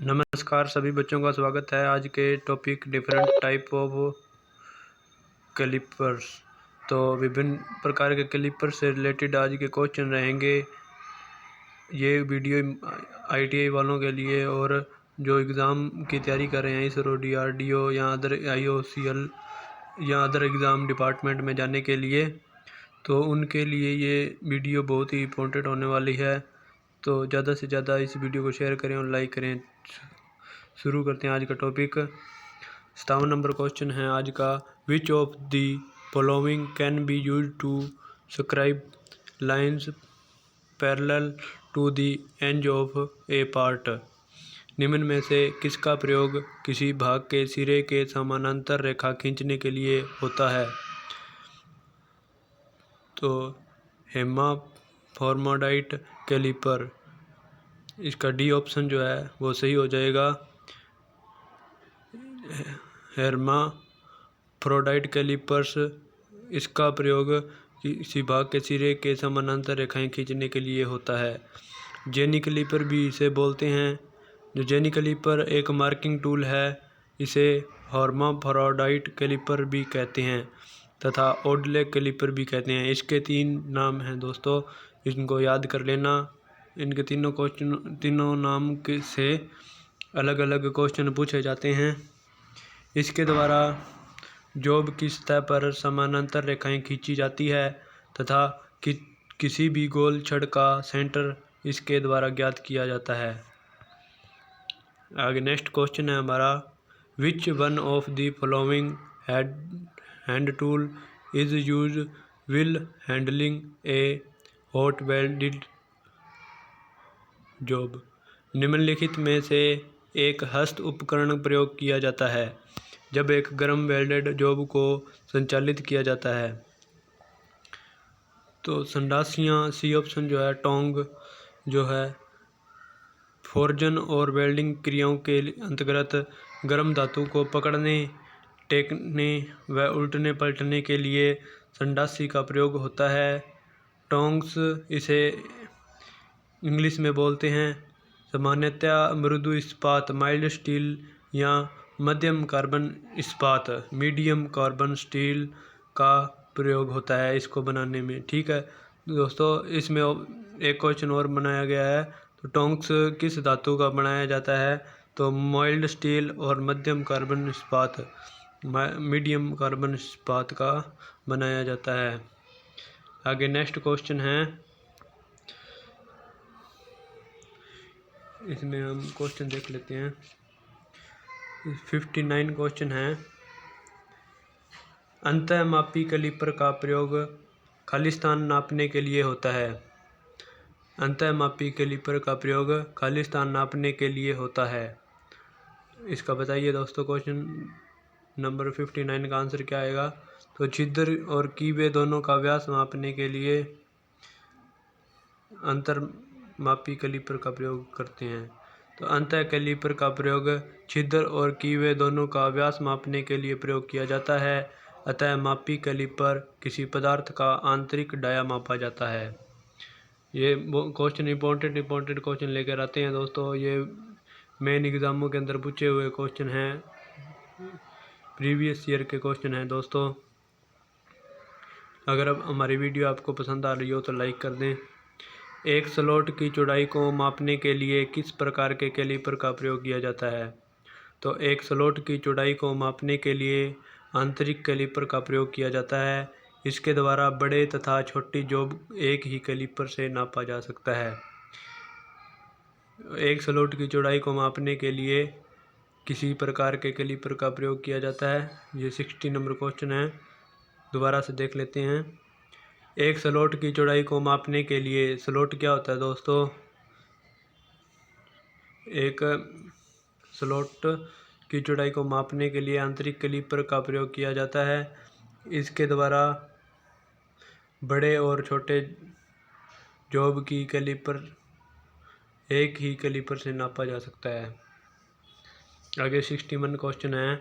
नमस्कार सभी बच्चों का स्वागत है। आज के topic different type of calipers. तो विभिन्न प्रकार के कैलिपर से रिलेटेड आज के क्वेश्चन रहेंगे। ये वीडियो आईटीआई वालों के लिए और जो एग्ज़ाम की तैयारी कर रहे हैं इसरो, डीआरडीओ या अदर आईओसीएल या अदर एग्ज़ाम डिपार्टमेंट में जाने के लिए, तो उनके लिए ये वीडियो बहुत ही इम्पोर्टेंट होने वाली है। तो ज़्यादा से ज़्यादा इस वीडियो को शेयर करें और लाइक करें। शुरू करते हैं आज का टॉपिक। 57 नंबर क्वेश्चन है आज का। Which of the following can be use to scribe lines parallel to the end of a part. निम्न में से किसका प्रयोग किसी भाग के सिरे के समानांतर रेखा खींचने के लिए होता है? तो हेर्माफ्रोडाइट कैलिपर, इसका डी ऑप्शन जो है वो सही हो जाएगा। हेर्माफ्रोडाइट कैलिपर्स, इसका प्रयोग किसी भाग के सिरे के समानांतर रेखाएं खींचने के लिए होता है। जेनी कैलिपर भी इसे बोलते हैं। जो जेनी कैलिपर एक मार्किंग टूल है, इसे हेर्माफ्रोडाइट कैलिपर भी कहते हैं तथा ओडले कैलिपर भी कहते हैं। इसके 3 नाम हैं दोस्तों, इनको याद कर लेना। इनके तीनों नाम से अलग अलग क्वेश्चन पूछे जाते हैं। इसके द्वारा जॉब की सतह पर समानांतर रेखाएं खींची जाती है तथा किसी भी गोल छड़ का सेंटर इसके द्वारा ज्ञात किया जाता है। आगे नेक्स्ट क्वेश्चन है हमारा। Which one of the following hand tool is use will handling A hot welded job. निम्नलिखित में से एक हस्त उपकरण प्रयोग किया जाता है जब एक गर्म वेल्डेड जॉब को संचालित किया जाता है। तो संडासियाँ, सी ऑप्शन जो है। टोंग जो है फोर्जन और वेल्डिंग क्रियाओं के अंतर्गत गर्म धातु को पकड़ने, टेकने व उल्टने पलटने के लिए संडासी का प्रयोग होता है। टोंग्स इसे इंग्लिश में बोलते हैं। सामान्यतया मृदु इस्पात, माइल्ड स्टील या मध्यम कार्बन इस्पात, मीडियम कार्बन स्टील का प्रयोग होता है इसको बनाने में। ठीक है दोस्तों, इसमें एक क्वेश्चन और बनाया गया है। तो टोंग्स किस धातु का बनाया जाता है? तो माइल्ड स्टील और मध्यम कार्बन इस्पात, मीडियम कार्बन इस्पात का बनाया जाता है। आगे नेक्स्ट क्वेश्चन है। इसमें हम क्वेश्चन देख लेते हैं। 59 क्वेश्चन है। अंतःमापी कैलिपर का प्रयोग खालिस्तान नापने के लिए होता है। अंतःमापी कैलिपर का प्रयोग खालिस्तान नापने के लिए होता है। इसका बताइए दोस्तों। क्वेश्चन नंबर 59 का आंसर क्या आएगा? तो छिद्र और कीवे दोनों का व्यास मापने के लिए अंतःमापी कैलिपर का प्रयोग करते हैं। तो अंतः कैलिपर का प्रयोग छिद्र और कीवे दोनों का व्यास मापने के लिए प्रयोग किया जाता है। अतः मापी कैलिपर किसी पदार्थ का आंतरिक डाया मापा जाता है। ये क्वेश्चन इंपॉर्टेंट क्वेश्चन लेकर आते हैं दोस्तों। ये मेन एग्जामों के अंदर पूछे हुए क्वेश्चन हैं, प्रीवियस ईयर के क्वेश्चन हैं दोस्तों। अगर अब हमारी वीडियो आपको पसंद आ रही हो तो लाइक कर दें। एक स्लॉट की चौड़ाई को मापने के लिए किस प्रकार के कैलिपर का प्रयोग किया जाता है? तो एक स्लॉट की चौड़ाई को मापने के लिए आंतरिक कैलिपर का प्रयोग किया जाता है। इसके द्वारा बड़े तथा छोटी जॉब एक ही कैलिपर से नापा जा सकता है। एक स्लॉट की चौड़ाई को मापने के लिए किसी प्रकार के कैलिपर का प्रयोग किया जाता है। ये 60 नंबर क्वेश्चन है, दोबारा से देख लेते हैं। एक स्लॉट की चौड़ाई को मापने के लिए, स्लॉट क्या होता है दोस्तों? एक स्लॉट की चौड़ाई को मापने के लिए आंतरिक कैलिपर का प्रयोग किया जाता है। इसके द्वारा बड़े और छोटे जॉब की कैलिपर एक ही कैलिपर से नापा जा सकता है। आगे 61 क्वेश्चन है।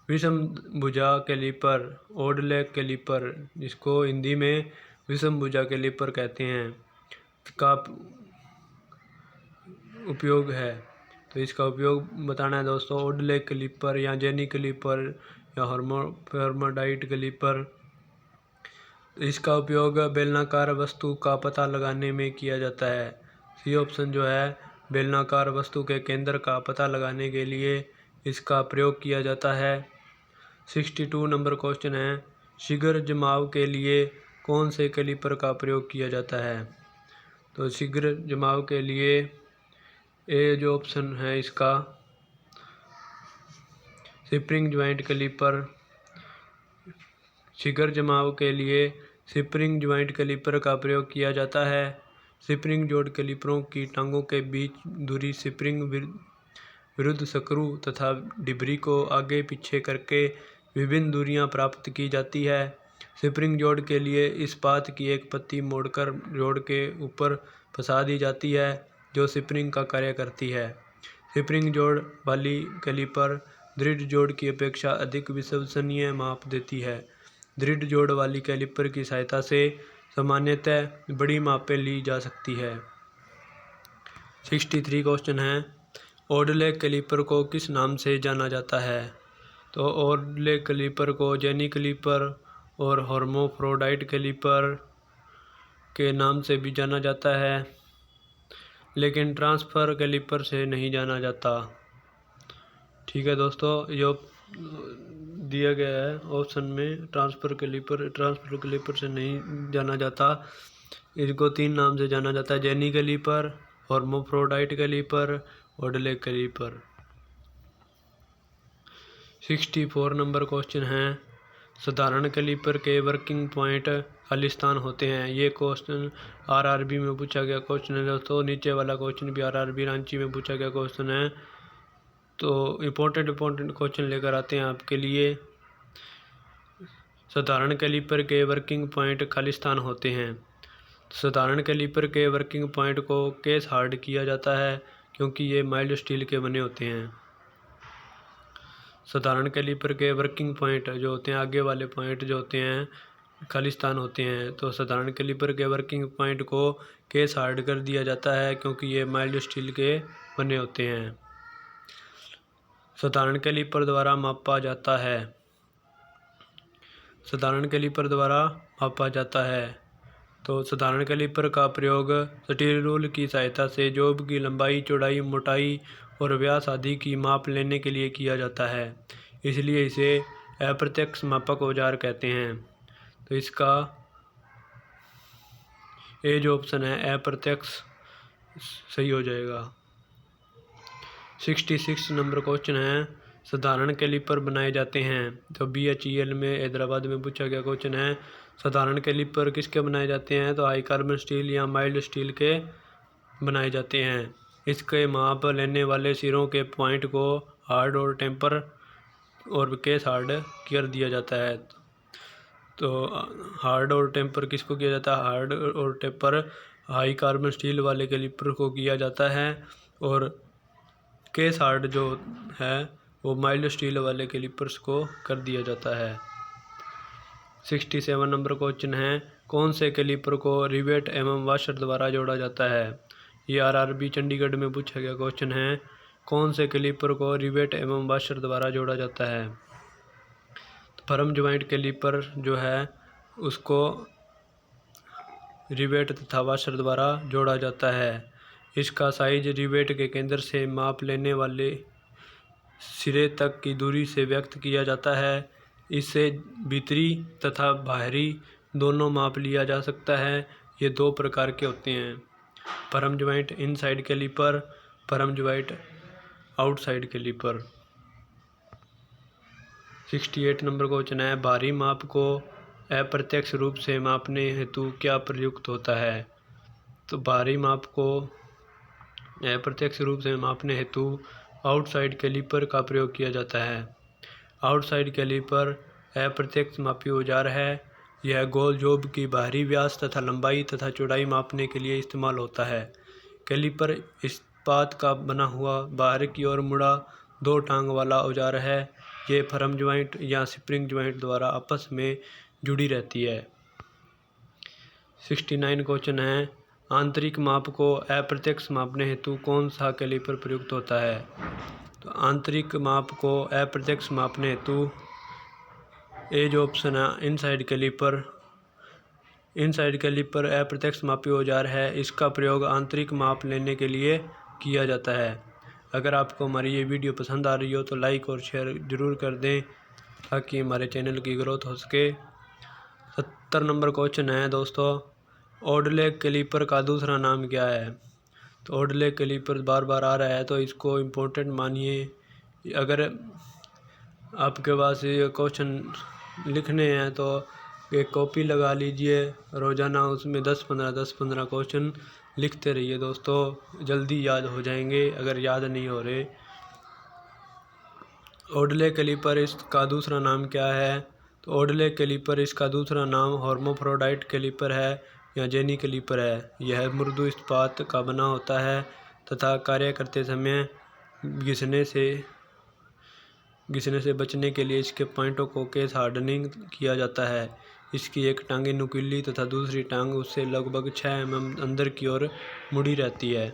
विषम भुजा कैलिपर, ओडले कैलिपर, जिसको हिंदी में विषम भुजा कैलिपर कहते हैं, का उपयोग है। तो इसका उपयोग बताना है दोस्तों। ओडले कैलिपर या जेनी कैलिपर या हर्माडाइट कैलिपर। इसका उपयोग बेलनाकार वस्तु का पता लगाने में किया जाता है। सी ऑप्शन जो है बेलनाकार वस्तु के केंद्र का पता लगाने के लिए इसका प्रयोग किया जाता है। 62 नंबर क्वेश्चन है, शीघ्र जमाव के लिए कौन से कैलिपर का प्रयोग किया जाता है? तो शीघ्र जमाव के लिए ए जो ऑप्शन है इसका स्प्रिंग ज्वाइंट कैलिपर। शीघ्र जमाव के लिए स्प्रिंग ज्वाइंट कैलिपर का प्रयोग किया जाता है। स्प्रिंग जोड़ कैलिपरों की टांगों के बीच दूरी स्प्रिंग विरुद्ध स्क्रू तथा डिब्री को आगे पीछे करके विभिन्न दूरियां प्राप्त की जाती है। स्प्रिंग जोड़ के लिए इस्पात की एक पत्ती मोड़कर जोड़ के ऊपर फंसा दी जाती है जो स्प्रिंग का कार्य करती है। स्प्रिंग जोड़ वाली कैलिपर दृढ़ जोड़ की अपेक्षा अधिक विश्वसनीय माप देती है। दृढ़ जोड़ वाली कैलिपर की सहायता से सामान्यतः बड़ी मापें ली जा सकती है। 63 क्वेश्चन है, ओडले कैलिपर को किस नाम से जाना जाता है? तो ओडले कैलिपर को जेनी कैलिपर और हर्माफ्रोडाइट कैलिपर के नाम से भी जाना जाता है, लेकिन ट्रांसफर कैलिपर से नहीं जाना जाता। ठीक है दोस्तों, जो दिया गया है ऑप्शन में ट्रांसफर कैलिपर से नहीं जाना जाता। इसको 3 नाम से जाना जाता है, jenny calliper, hermaphrodite calliper, odd leg calliper. 64 number question है, साधारण कैलिपर के वर्किंग पॉइंट खालिस्तान होते हैं। ये क्वेश्चन आरआरबी में पूछा गया क्वेश्चन है दोस्तों। नीचे वाला क्वेश्चन भी आरआरबी रांची में पूछा गया क्वेश्चन है। तो इम्पोर्टेंट क्वेश्चन लेकर आते हैं आपके लिए। साधारण कैलिपर के वर्किंग पॉइंट खालिस्तान होते हैं। साधारण कैलिपर के वर्किंग पॉइंट को केस हार्ड किया जाता है क्योंकि ये माइल्ड स्टील के बने होते हैं। साधारण कैलिपर के वर्किंग पॉइंट जो होते हैं, आगे वाले पॉइंट जो होते हैं खालिस्तान होते हैं। तो साधारण कैलिपर के वर्किंग पॉइंट को केस हार्ड कर दिया जाता है क्योंकि ये माइल्ड स्टील के बने होते हैं। साधारण कैलिपर द्वारा मापा जाता है। साधारण कैलिपर द्वारा मापा जाता है। तो साधारण कैलिपर का प्रयोग स्टील रूल की सहायता से जोब की लंबाई, चौड़ाई, मोटाई और व्यास आदि की माप लेने के लिए किया जाता है, इसलिए इसे अप्रत्यक्ष मापक औजार कहते हैं। तो इसका ए जो ऑप्शन है अप्रत्यक्ष सही हो जाएगा। 66 नंबर क्वेश्चन है, साधारण कैलिपर बनाए जाते हैं। तो BHEL में हैदराबाद में पूछा गया क्वेश्चन है, साधारण कैलिपर किसके बनाए जाते हैं? तो हाई कार्बन स्टील या माइल्ड स्टील के बनाए जाते हैं। इसके माप लेने वाले सिरों के पॉइंट को हार्ड और टेम्पर और केस हार्ड कर दिया जाता है। तो हार्ड और टेम्पर किसको किया जाता है? हार्ड और टेम्पर हाई कार्बन स्टील वाले कैलिपर को किया जाता है और केस हार्ड जो है वो माइल्ड स्टील वाले कैलिपर्स को कर दिया जाता है। 67 नंबर क्वेश्चन है, कौन से कैलिपर को रिवेट एवं वाशर द्वारा जोड़ा जाता है? ये आरआरबी चंडीगढ़ में पूछा गया क्वेश्चन है। कौन से कैलिपर को रिवेट एवं वाशर द्वारा जोड़ा जाता है? फर्म ज्वाइंट कैलिपर जो है उसको रिवेट तथा वाशर द्वारा जोड़ा जाता है। इसका साइज रिवेट के केंद्र से माप लेने वाले सिरे तक की दूरी से व्यक्त किया जाता है। इससे भीतरी तथा बाहरी दोनों माप लिया जा सकता है। ये 2 प्रकार के होते हैं, firm joint inside caliper, firm joint outside caliper. 68 number question है, बाहरी माप को अप्रत्यक्ष रूप से मापने हेतु क्या प्रयुक्त होता है? तो बाहरी माप को अप्रत्यक्ष रूप से मापने हेतु आउटसाइड कैलिपर का प्रयोग किया जाता है। आउटसाइड कैलिपर अप्रत्यक्ष मापी औजार है। यह गोल जोब की बाहरी व्यास तथा लंबाई तथा चौड़ाई मापने के लिए इस्तेमाल होता है। कैलिपर इस्पात का बना हुआ बाहर की ओर मुड़ा 2 टांग वाला औजार है। ये फर्म ज्वाइंट या स्प्रिंग ज्वाइंट द्वारा आपस में जुड़ी रहती है। 69 क्वेश्चन है, आंतरिक माप को अप्रत्यक्ष मापने हेतु कौन सा कैलिपर प्रयुक्त होता है? तो आंतरिक माप को अप्रत्यक्ष मापने हेतु ए जो ऑप्शन है इनसाइड कैलिपर अप्रत्यक्ष मापी औजार है। इसका प्रयोग आंतरिक माप लेने के लिए किया जाता है। अगर आपको हमारी ये वीडियो पसंद आ रही हो तो लाइक और शेयर ज़रूर कर दें ताकि हमारे चैनल की ग्रोथ हो सके। 70 नंबर क्वेश्चन है दोस्तों, ओडले कैलिपर का दूसरा नाम क्या है? तो ओडले कैलिपर बार बार आ रहा है तो इसको इम्पोर्टेंट मानिए। अगर आपके पास ये क्वेश्चन लिखने हैं तो एक कॉपी लगा लीजिए, रोज़ाना उसमें 10-15 क्वेश्चन लिखते रहिए दोस्तों, जल्दी याद हो जाएंगे अगर याद नहीं हो रहे। ओडले कैलिपर इसका दूसरा नाम क्या है? तो ओडले कैलिपर इसका दूसरा नाम हर्माफ्रोडाइट कैलिपर है या जेनी कैलिपर है। यह मृदु इस्पात का बना होता है तथा कार्य करते समय घिसने से बचने के लिए इसके पॉइंटों को केस हार्डनिंग किया जाता है। इसकी एक टांग नुकीली तथा दूसरी टांग उससे लगभग 6 mm अंदर की ओर मुड़ी रहती है।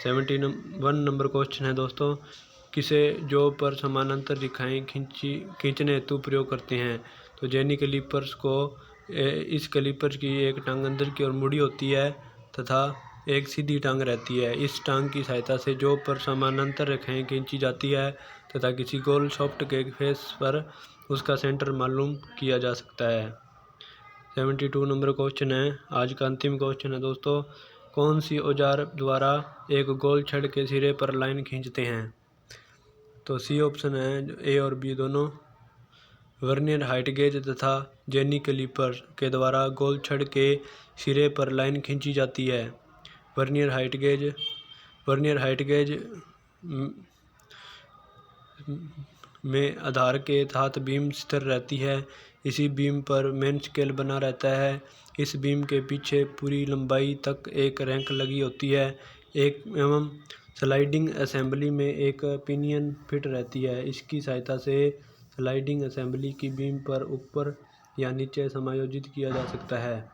71 नंबर क्वेश्चन है दोस्तों, किसे जॉब पर समानांतर रेखाएं खींचने हेतु प्रयोग करते हैं? तो जेनी कैलिपर्स को इस कैलिपर की एक टांग अंदर की ओर मुड़ी होती है तथा एक सीधी टांग रहती है। इस टांग की सहायता से जॉब पर समानांतर रेखाएं खींची जाती है तथा किसी गोल सॉफ्ट के फेस पर उसका सेंटर मालूम किया जा सकता है। 72 नंबर क्वेश्चन है, आज का अंतिम क्वेश्चन है दोस्तों, कौन सी औजार द्वारा एक गोल छड़ के सिरे पर लाइन खींचते हैं? तो सी ऑप्शन है, ए और बी दोनों। वर्नियर हाइट गेज तथा जेनी कैलिपर के द्वारा गोल छड़ के सिरे पर लाइन खींची जाती है। वर्नियर हाइट गेज में आधार के साथ बीम स्थिर रहती है। इसी बीम पर मेन स्केल बना रहता है। इस बीम के पीछे पूरी लंबाई तक एक रैंक लगी होती है। एवं स्लाइडिंग असेंबली में एक पिनियन फिट रहती है। इसकी सहायता से स्लाइडिंग असेंबली की बीम पर ऊपर या नीचे समायोजित किया जा सकता है।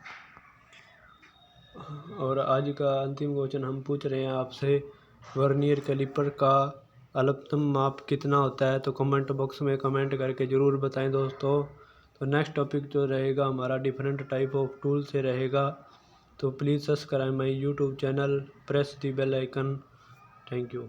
और आज का अंतिम क्वेश्चन हम पूछ रहे हैं आपसे, वर्नियर कैलिपर का अल्पतम माप कितना होता है? तो कमेंट बॉक्स में कमेंट करके ज़रूर बताएं दोस्तों। तो नेक्स्ट टॉपिक जो रहेगा हमारा डिफरेंट टाइप ऑफ टूल से रहेगा। तो please subscribe my YouTube channel, press the bell icon. Thank you.